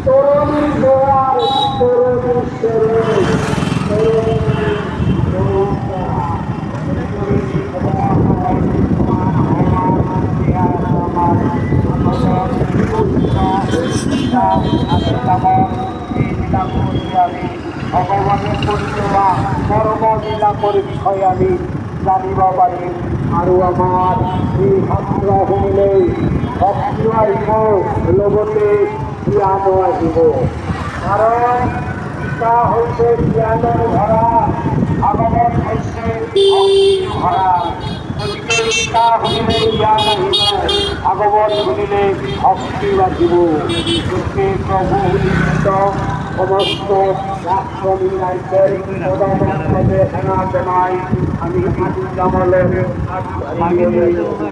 তরুণী দোয়ার তরুণী ভগবানের পরিষেবা কর্মলীলা করে বিষয় আমি জানিবা পারি। আৰু আমার এই শাস্ত্ৰ শুনিলে ভক্তি আহিব, লগতে জ্ঞানো আহিব। কাৰণ গীতা হৈছে জ্ঞানৰ ভৰা, ভাগৱত হৈছে ভক্তিৰ ভৰা। গতিকে গীতা শুনিলে জ্ঞান আহিব, ভাগৱত শুনিলে ভক্তি বাঢ়িব। গতিকে প্ৰভু উদিত সমস্ত রাষ্ট্রী রাজ্যের প্রধানমন্ত্রী সেনা জনাই আমি